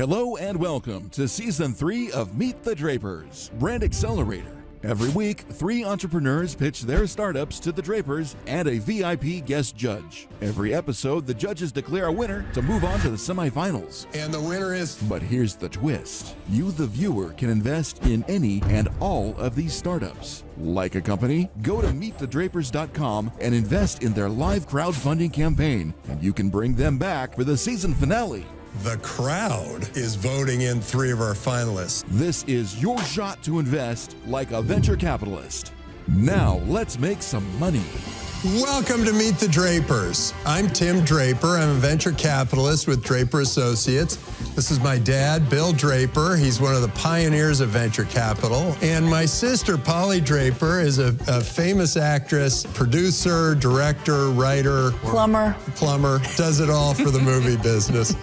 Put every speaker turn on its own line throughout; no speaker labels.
Hello and welcome to Season 3 of Meet the Drapers, Brand Accelerator. Every week, 3 entrepreneurs pitch their startups to the Drapers and a VIP guest judge. Every episode, the judges declare a winner to move on to the semifinals.
And the winner is...
But here's the twist. You, the viewer, can invest in any and all of these startups. Like a company? Go to meetthedrapers.com and invest in their live crowdfunding campaign, and you can bring them back for the season finale.
The crowd is voting in 3 of our finalists.
This is your shot to invest like a venture capitalist. Now, let's make some money.
Welcome to Meet the Drapers. I'm Tim Draper. I'm a venture capitalist with Draper Associates. This is my dad, Bill Draper. He's one of the pioneers of venture capital. And my sister, Polly Draper, is a famous actress, producer, director, writer.
Plumber,
does it all for the movie business.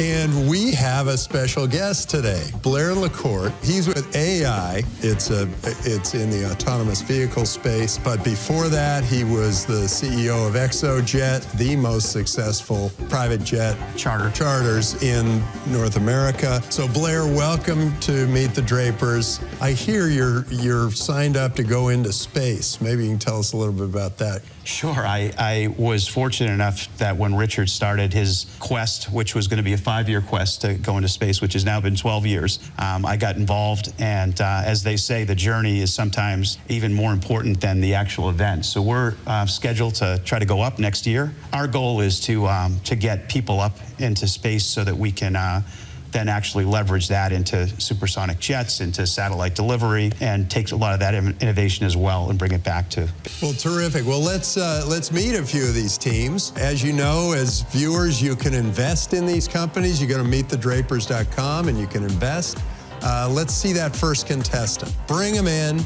And we have a special guest today, Blair LaCourte. He's with AI. It's in the autonomous vehicle space. But before that, he was the CEO of ExoJet, the most successful private jet charters in North America. So Blair, welcome to Meet the Drapers. I hear you're signed up to go into space. Maybe you can tell us a little bit about that.
Sure. I was fortunate enough that when Richard started his quest, which was going to be a 5-year quest to go into space, which has now been 12 years, I got involved. And as they say, the journey is sometimes even more important than the actual event. So we're scheduled to try to go up next year. Our goal is to get people up into space so that we can then actually leverage that into supersonic jets, into satellite delivery, and take a lot of that innovation as well and bring it back to.
Well, terrific. Well, let's meet a few of these teams. As you know, as viewers, you can invest in these companies. You go to meetthedrapers.com and you can invest. Let's see that first contestant. Bring them in.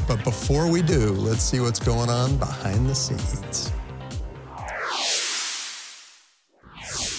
But before we do, let's see what's going on behind the scenes.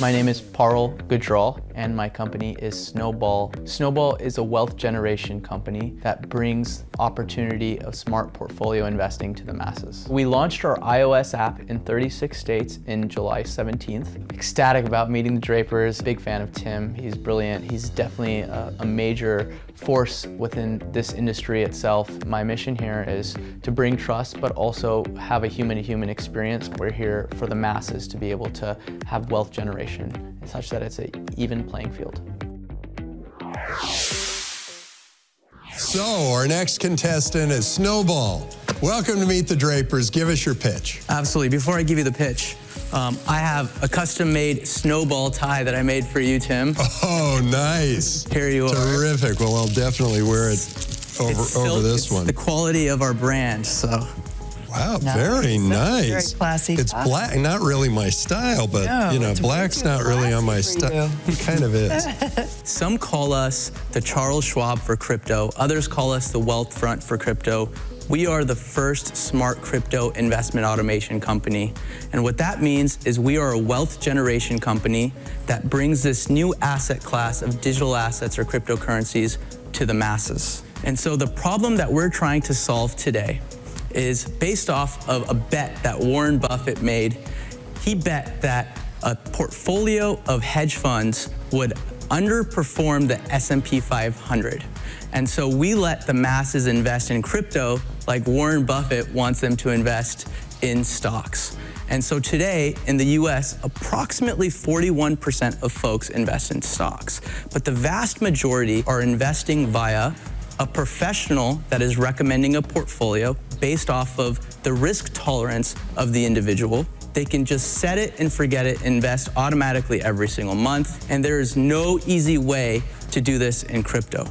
My name is Parul Gujral, and my company is Snowball. Snowball is a wealth generation company that brings opportunity of smart portfolio investing to the masses. We launched our iOS app in 36 states in July 17th. Ecstatic about meeting the Drapers. Big fan of Tim. He's brilliant. He's definitely a major force within this industry itself. My mission here is to bring trust, but also have a human-to-human experience. We're here for the masses to be able to have wealth generation such that it's an even playing field.
So our next contestant is Snowball. Welcome to Meet the Drapers. Give us your pitch.
Absolutely. Before I give you the pitch, I have a custom-made Snowball tie that I made for you, Tim.
Oh, nice.
Here you are.
Terrific. Well, I'll definitely wear it over this one.
The quality of our brand, so.
Wow, very nice.
Very classy.
It's black, not really my style, but
No,
you know,
it's
black's not really on my style. It kind of is.
Some call us the Charles Schwab for crypto. Others call us the Wealth Front for crypto. We are the first smart crypto investment automation company. And what that means is we are a wealth generation company that brings this new asset class of digital assets or cryptocurrencies to the masses. And so the problem that we're trying to solve today is based off of a bet that Warren Buffett made. He bet that a portfolio of hedge funds would underperform the S&P 500. And so we let the masses invest in crypto like Warren Buffett wants them to invest in stocks. And so today in the US, approximately 41% of folks invest in stocks, but the vast majority are investing via a professional that is recommending a portfolio based off of the risk tolerance of the individual. They can just set it and forget it, invest automatically every single month, and there is no easy way to do this in crypto.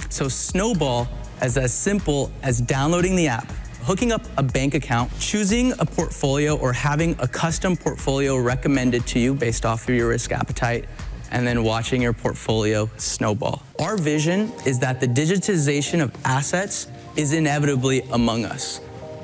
So Snowball is as simple as downloading the app, hooking up a bank account, choosing a portfolio or having a custom portfolio recommended to you based off of your risk appetite, and then watching your portfolio snowball. Our vision is that the digitization of assets is inevitably among us.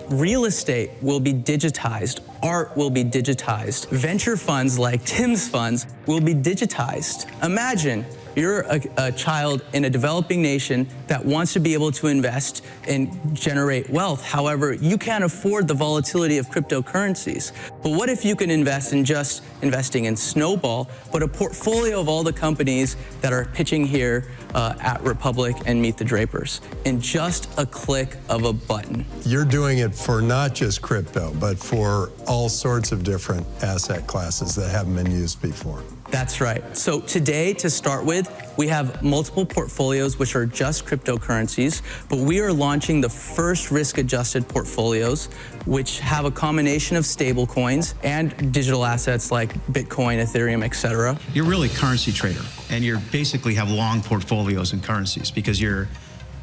Real estate will be digitized, art will be digitized, venture funds like Tim's funds will be digitized. Imagine You're a child in a developing nation that wants to be able to invest and generate wealth. However, you can't afford the volatility of cryptocurrencies. But what if you can invest in just investing in Snowball, but a portfolio of all the companies that are pitching here at Republic and Meet the Drapers in just a click of a button?
You're doing it for not just crypto, but for all sorts of different asset classes that haven't been used before.
That's right. So today, to start with, we have multiple portfolios which are just cryptocurrencies, but we are launching the first risk-adjusted portfolios which have a combination of stable coins and digital assets like Bitcoin, Ethereum, etc.
You're really a currency trader, and you basically have long portfolios in currencies because you're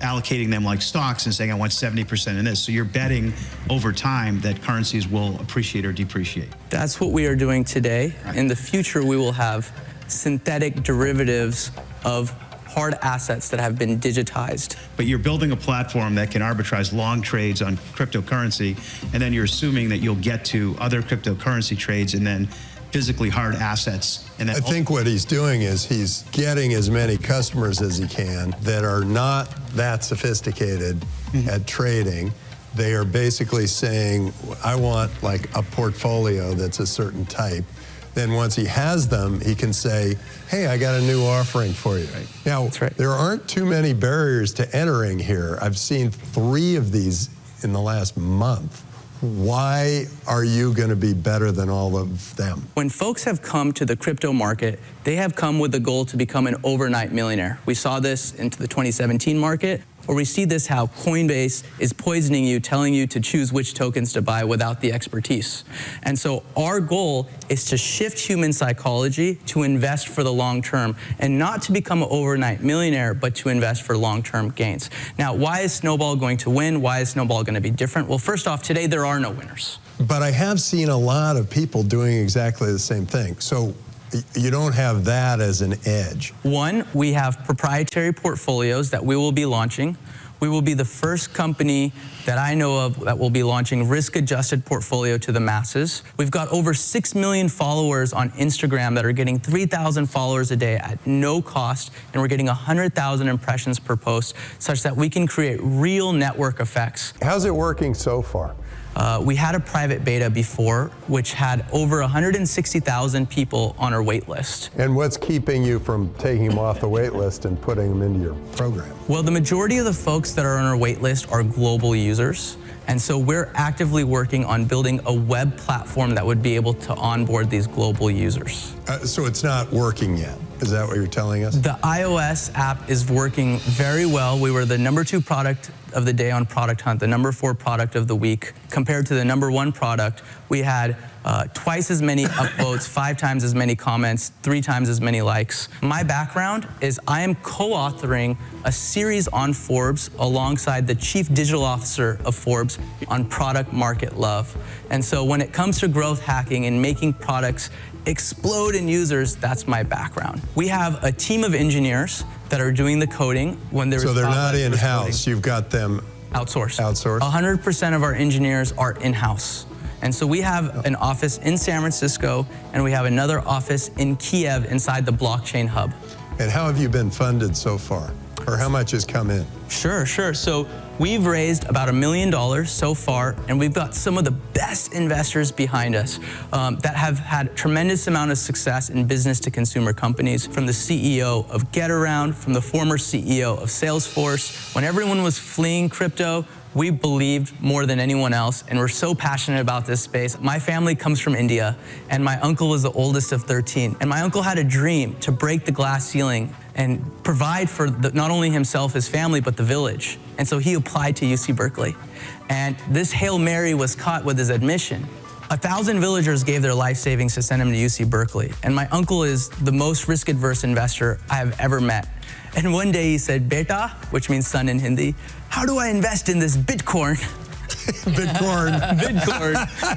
allocating them like stocks and saying, I want 70% in this. So you're betting over time that currencies will appreciate or depreciate.
That's what we are doing today. In the future, we will have synthetic derivatives of hard assets that have been digitized.
But you're building a platform that can arbitrage long trades on cryptocurrency, and then you're assuming that you'll get to other cryptocurrency trades and then physically hard assets. And then
I think what he's doing is he's getting as many customers as he can that are not that sophisticated at trading. They are basically saying, I want like a portfolio that's a certain type. Then once he has them, he can say, hey, I got a new offering for you. Right. Now,
That's right.
There aren't too many barriers to entering here. I've seen 3 of these in the last month. Why are you going to be better than all of them?
When folks have come to the crypto market, they have come with the goal to become an overnight millionaire. We saw this into the 2017 market, or we see this how Coinbase is poisoning you, telling you to choose which tokens to buy without the expertise. And so our goal is to shift human psychology to invest for the long term, and not to become an overnight millionaire, but to invest for long-term gains. Now, why is Snowball going to win? Why is Snowball going to be different? Well, first off, today there are no winners.
But I have seen a lot of people doing exactly the same thing. So you don't have that as an edge.
One, we have proprietary portfolios that we will be launching. We will be the first company that I know of that will be launching risk-adjusted portfolio to the masses. We've got over 6 million followers on Instagram that are getting 3,000 followers a day at no cost, and we're getting 100,000 impressions per post, such that we can create real network effects.
How's it working so far?
We had a private beta before, which had over 160,000 people on our wait list.
And what's keeping you from taking them off the wait list and putting them into your program?
Well, the majority of the folks that are on our wait list are global users. And so we're actively working on building a web platform that would be able to onboard these global users.
So it's not working yet. Is that what you're telling us?
The iOS app is working very well. We were the #2 product of the day on Product Hunt, the #4 product of the week. Compared to the #1 product, we had twice as many upvotes, 5 times as many comments, 3 times as many likes. My background is I am co-authoring a series on Forbes alongside the Chief Digital Officer of Forbes on product market love. And so when it comes to growth hacking and making products explode in users, that's my background. We have a team of engineers that are doing the coding when there's.
So they're not in-house, you've got them
outsourced.
Outsourced.
100% of our engineers are in-house. And so we have an office in San Francisco, and we have another office in Kiev inside the blockchain hub.
And how have you been funded so far? Or how much has come in?
Sure. So we've raised about $1 million so far, and we've got some of the best investors behind us that have had a tremendous amount of success in business-to-consumer companies, from the CEO of GetAround, from the former CEO of Salesforce. When everyone was fleeing crypto, we believed more than anyone else, and we're so passionate about this space. My family comes from India, and my uncle was the oldest of 13. And my uncle had a dream to break the glass ceiling and provide for not only himself, his family, but the village. And so he applied to UC Berkeley. And this Hail Mary was caught with his admission. 1,000 villagers gave their life savings to send him to UC Berkeley. And my uncle is the most risk-adverse investor I have ever met. And one day he said, "Beta," which means son in Hindi, "how do I invest in this Bitcoin?" Bitcoin.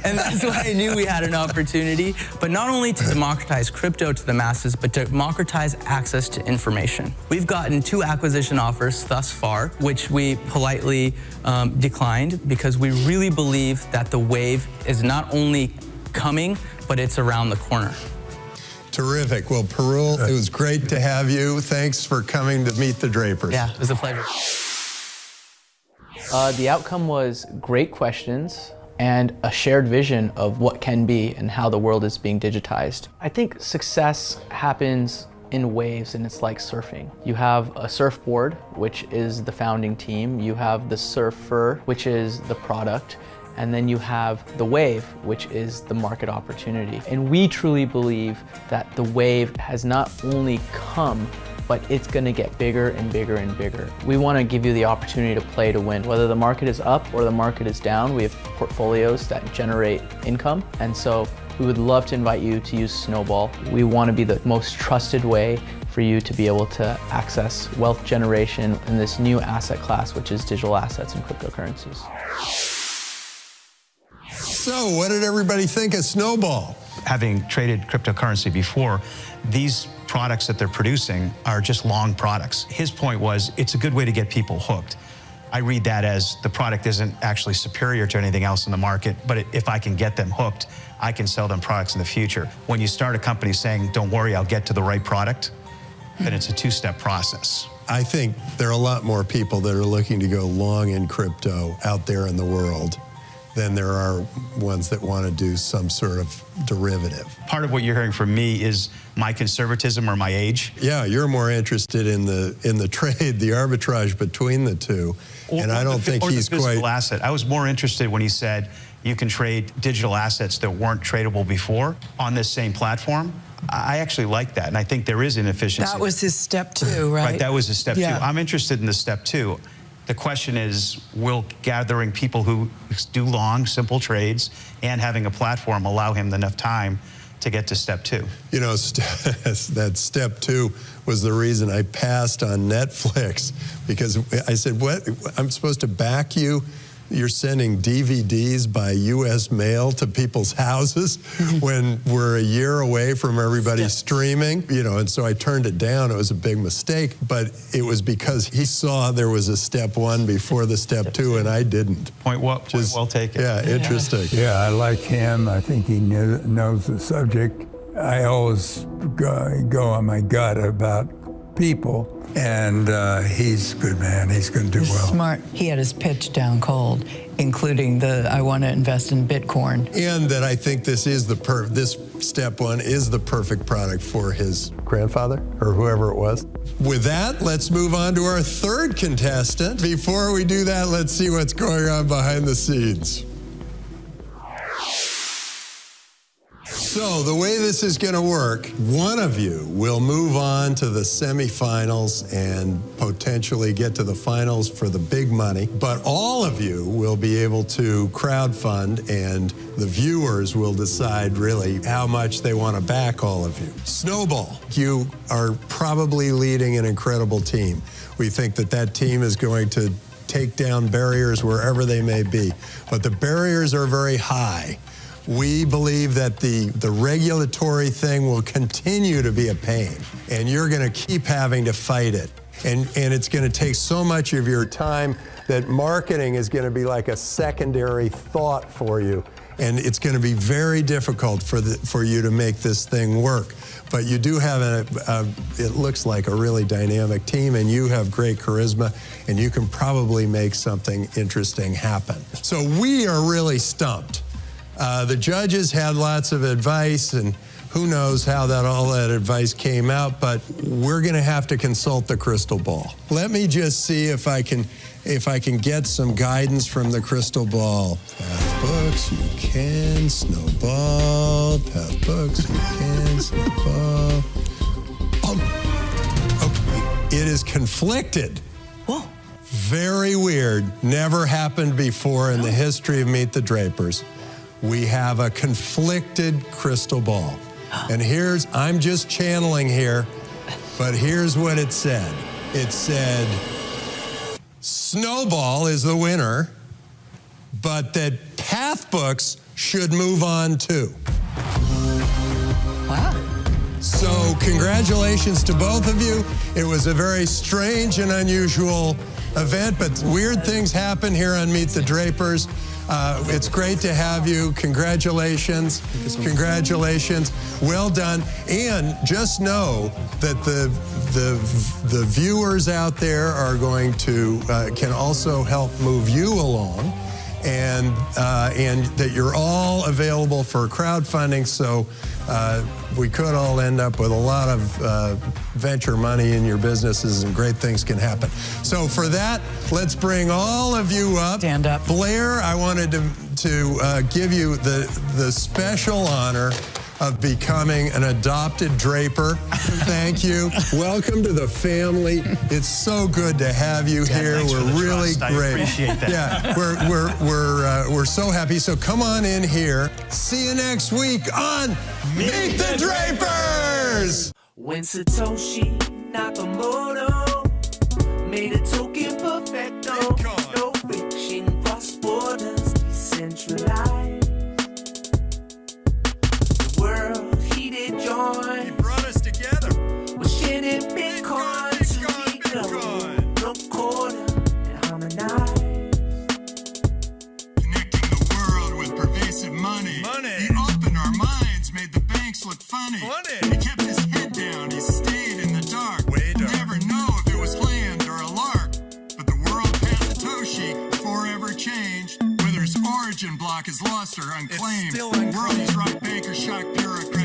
And that's why I knew we had an opportunity, but not only to democratize crypto to the masses, but to democratize access to information. We've gotten 2 acquisition offers thus far, which we politely declined, because we really believe that the wave is not only coming, but it's around the corner.
Terrific. Well, Parul, it was great to have you. Thanks for coming to Meet the Drapers.
Yeah, it was a pleasure.
The outcome was great questions and a shared vision of what can be and how the world is being digitized. I think success happens in waves, and it's like surfing. You have a surfboard, which is the founding team. You have the surfer, which is the product. And then you have the wave, which is the market opportunity. And we truly believe that the wave has not only come, but it's gonna get bigger and bigger and bigger. We wanna give you the opportunity to play to win. Whether the market is up or the market is down, we have portfolios that generate income. And so we would love to invite you to use Snowball. We wanna be the most trusted way for you to be able to access wealth generation in this new asset class, which is digital assets and cryptocurrencies.
So, what did everybody think of Snowball?
Having traded cryptocurrency before, these products that they're producing are just long products. His point was, it's a good way to get people hooked. I read that as the product isn't actually superior to anything else in the market, but if I can get them hooked, I can sell them products in the future. When you start a company saying, don't worry, I'll get to the right product, then it's a two-step process.
I think there are a lot more people that are looking to go long in crypto out there in the world than there are ones that want to do some sort of derivative.
Part of what you're hearing from me is my conservatism or my age.
Yeah, you're more interested in the trade, the arbitrage between the two, and I don't think he's
quite. Physical asset. I was more interested when he said you can trade digital assets that weren't tradable before on this same platform. I actually like that, and I think there is inefficiency.
That was his step two, right?
Right, that was his step two. I'm interested in the step two. The question is, will gathering people who do long, simple trades and having a platform allow him enough time to get to step two?
You know, that step two was the reason I passed on Netflix, because I said, what, I'm supposed to back you? You're sending DVDs by U.S. mail to people's houses when we're a year away from everybody streaming, you know, and so I turned it down. It was a big mistake, but it was because he saw there was a step one before the step two, and I didn't.
Point well taken.
Yeah, interesting.
Yeah, I like him. I think he knows the subject. I always go on my gut about people, and he's a good man. He's going to do well.
Smart. He had his pitch down cold, including the I want to invest in Bitcoin.
And that I think this is this step one is the perfect product for his grandfather or whoever it was. With that, let's move on to our third contestant. Before we do that, let's see what's going on behind the scenes. So the way this is going to work, one of you will move on to the semifinals and potentially get to the finals for the big money, but all of you will be able to crowdfund, and the viewers will decide really how much they want to back all of you. Snowball, you are probably leading an incredible team. We think that that team is going to take down barriers wherever they may be, but the barriers are very high. We believe that the regulatory thing will continue to be a pain, and you're going to keep having to fight it. And it's going to take so much of your time that marketing is going to be like a secondary thought for you. And it's going to be very difficult for you to make this thing work. But you do have it looks like a really dynamic team, and you have great charisma, and you can probably make something interesting happen. So we are really stumped. The judges had lots of advice, and who knows how all that advice came out, but we're going to have to consult the crystal ball. Let me just see if I can get some guidance from the crystal ball. Path books, you can. Snowball. Path books, you can. Snowball. Oh, it is conflicted.
Whoa.
Very weird. Never happened before in the history of Meet the Drapers. We have a conflicted crystal ball. And I'm just channeling here, but here's what it said. It said, Snowball is the winner, but that Path Books should move on too.
Wow.
So congratulations to both of you. It was a very strange and unusual event, but weird things happen here on Meet the Drapers. It's great to have you. Congratulations. Congratulations. Well done. And just know that the viewers out there are going to can also help move you along, and that you're all available for crowdfunding. So we could all end up with a lot of venture money in your businesses, and great things can happen. So for that, let's bring all of you up.
Stand up.
Blair, I wanted to give you the special honor of becoming an adopted Draper. Thank you. Welcome to the family. It's so good to have you here. We're really great.
I appreciate that.
Yeah, we're so happy. So come on in here. See you next week on Meet the Drapers.
When Satoshi Nakamoto made a token perfecto, no friction, cross borders, decentralized. The world he did join.
He brought us together.
We're sharing Bitcoin to be no quarter and harmonize.
Connecting the world with pervasive money. He opened our minds, made the banks look funny. He kept his head down, he stayed in the dark. We'll never know if it was planned or a lark. But the world past Satoshi forever changed. Whether his origin block is lost or unclaimed. The world is right, bankers, shock bureaucrats.